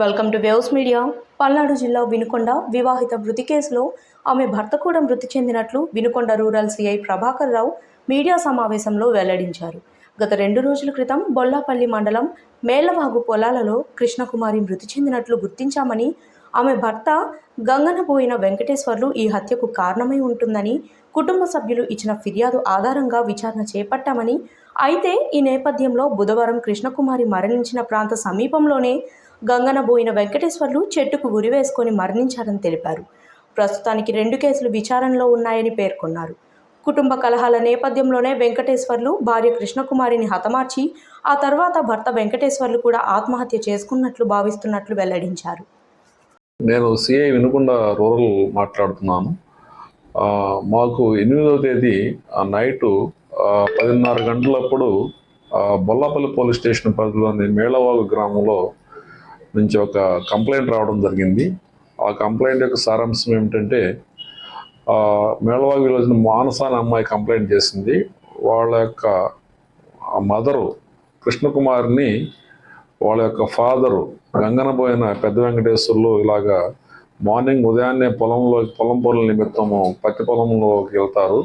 Welcome to waves media. Palnadu జిల్లా వినుకొండ వివాహిత మృతి కేసులో ఆమె భర్త కూడా మృతి చెందినట్లు Vinukonda rural CI Prabhakar Rao media సమావేశంలో వెల్లడించారు. గత 2 రోజుల క్రితం బొల్లాపల్లి మండలం మేళ్లవాగు పొలాలలో కృష్ణకుమారి మృతి చెందినట్లు గుర్తించామని, ఆమె భర్త గంగనబోయిన వెంకటేశ్వర్లు ఈ హత్యకు కారణమై ఉంటుందని కుటుంబ సభ్యులు ఇచ్చిన ఫిర్యాదు ఆధారంగా విచారణ చేపట్టామని, అయితే ఈ నేపథ్యంలో బుధవారం కృష్ణకుమారి మరణించిన ప్రాంత సమీపంలోనే గంగనబోయిన వెంకటేశ్వర్లు చెట్టుకు ఉరివేసుకొని మరణించారని తెలిపారు. ప్రస్తుతానికి 2 కేసులు విచారణలో ఉన్నాయని పేర్కొన్నారు. కుటుంబ కలహాల నేపథ్యంలోనే వెంకటేశ్వర్లు భార్య కృష్ణకుమారిని హతమార్చి ఆ తర్వాత భర్త వెంకటేశ్వర్లు కూడా ఆత్మహత్య చేసుకున్నట్లు భావిస్తున్నట్లు వెల్లడించారు. నేను సిఐ వినుకొండ రూరల్ మాట్లాడుతున్నాను. మాకు 8వ తేదీ నైటు 10:30 గంటలప్పుడు బొల్లాపల్లి పోలీస్ స్టేషన్ పరిధిలోని మేళ్లవాగు గ్రామంలో నుంచి ఒక కంప్లైంట్ రావడం జరిగింది. ఆ కంప్లైంట్ యొక్క సారాంశం ఏమిటంటే, మేళ్లవాగు విలేజ్ మానస అనే అమ్మాయి కంప్లైంట్ చేసింది. వాళ్ళ యొక్క మదరు కృష్ణకుమారిని వాళ్ళ యొక్క ఫాదరు గంగనబోయిన పెద్ద వెంకటేశ్వర్లు ఇలాగా మార్నింగ్ ఉదయాన్నే పొలం పనుల నిమిత్తము పత్తి పొలంలోకి వెళ్తారు.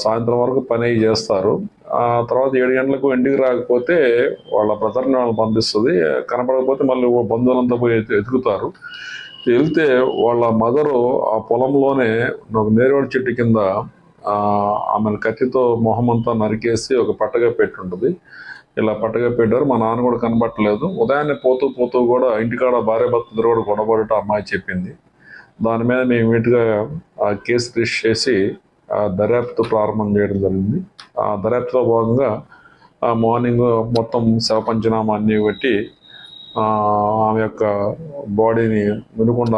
సాయంత్రం వరకు పని చేస్తారు. ఆ తర్వాత 7 గంటలకు ఇంటికి రాకపోతే వాళ్ళ బ్రదర్ని వాళ్ళు పంపిస్తుంది. కనపడకపోతే మళ్ళీ బంధువులంతా పోయి ఎతుకుతారు. వెళ్తే వాళ్ళ మదరు ఆ పొలంలోనే ఒక నేరేడు చెట్టు కింద ఆమెను కత్తితో మొహమంతా నరికేసి ఒక పట్టగా పెట్టి ఉంటుంది. ఇలా పట్టగా పెట్టారు. మా నాన్న కూడా కనబట్టలేదు. ఉదయాన్నే పోతూ కూడా ఇంటికాడ భార్య భర్తలు కూడా గొడవపడటం అమ్మాయి చెప్పింది. దాని మీద మేము ఇమీడియట్గా ఆ కేసు రిజిస్టర్ చేసి దర్యాప్తు ప్రారంభం చేయడం జరిగింది. ఆ దర్యాప్తులో భాగంగా మార్నింగ్ మొత్తం శవ పంచనామా అన్నీ పెట్టి ఆమె యొక్క బాడీని వినుకొండ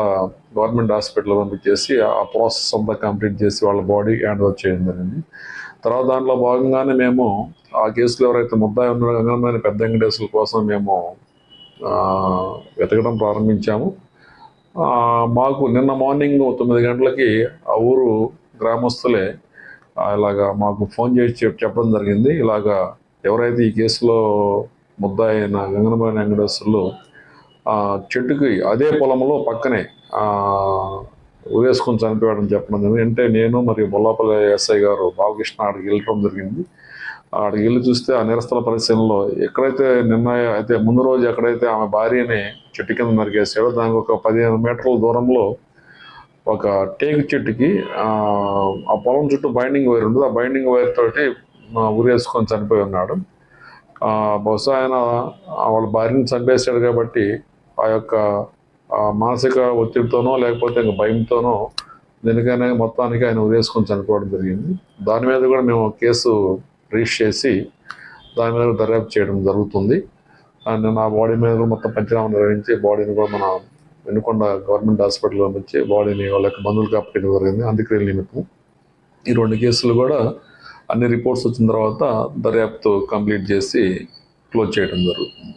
గవర్నమెంట్ హాస్పిటల్ పంపించేసి ఆ ప్రాసెస్ అంతా కంప్లీట్ చేసి వాళ్ళ బాడీ హ్యాండ్ ఓవర్ చేయడం జరిగింది. తర్వాత దాంట్లో భాగంగానే మేము ఆ కేసులో ఎవరైతే ముద్దాయి ఉన్నారో గంగనబోయిన పెద్ద వెంకటేశ్వర్ల కోసం మేము వెతకడం ప్రారంభించాము. మాకు నిన్న మార్నింగ్ 9 గంటలకి ఆ ఊరు గ్రామస్తులే ఇలాగా మాకు ఫోన్ చేసి చెప్పడం జరిగింది. ఇలాగా ఎవరైతే ఈ కేసులో ముద్దాయి అయిన గంగనబోయిన వెంకటేశ్వర్లు చెట్టుకి అదే పొలంలో పక్కనే ఉరేసుకొని చనిపోయాడని చెప్పడం జరిగింది. అంటే నేను మరియు బొల్లాపల్లి ఎస్ఐ గారు బాలకృష్ణ ఆడికి వెళ్ళడం జరిగింది. ఆడికి వెళ్ళి చూస్తే ఆ నిరస్తల పరిశీలనలో ఎక్కడైతే అయితే ముందు రోజు ఎక్కడైతే ఆమె భార్యని చెట్టు కింద నరికేసాడో దానికి ఒక 15 మీటర్ల దూరంలో ఒక టేకు చెట్టుకి ఆ పొలం చుట్టూ బైండింగ్ వైర్ ఉంటుంది. ఆ బైండింగ్ వైర్ తోటి ఉరేసుకొని చనిపోయి ఉన్నాడు. బహుశా ఆయన వాళ్ళ భార్యని చంపేశాడు కాబట్టి ఆ యొక్క మానసిక ఒత్తిడితోనో లేకపోతే ఇంకా భయంతోనో దేనికైనా మొత్తానికి ఆయన ఉరేసుకొని చనిపోవడం జరిగింది. దాని మీద కూడా మేము కేసు రిజిస్టర్ చేసి దాని మీద దర్యాప్తు చేయడం జరుగుతుంది. అండ్ నా బాడీ మీద కూడా మొత్తం పంచనామా నిర్వహించి బాడీని కూడా మన వినుకొండ గవర్నమెంట్ హాస్పిటల్లో పంపించి బాడీని వాళ్ళ యొక్క బంధువులకు అప్పగించడం జరిగింది అంత్యక్రియల నిమిత్తం. ఈ 2 కేసులు కూడా అన్ని రిపోర్ట్స్ వచ్చిన తర్వాత దర్యాప్తు కంప్లీట్ చేసి క్లోజ్ చేయడం జరుగుతుంది.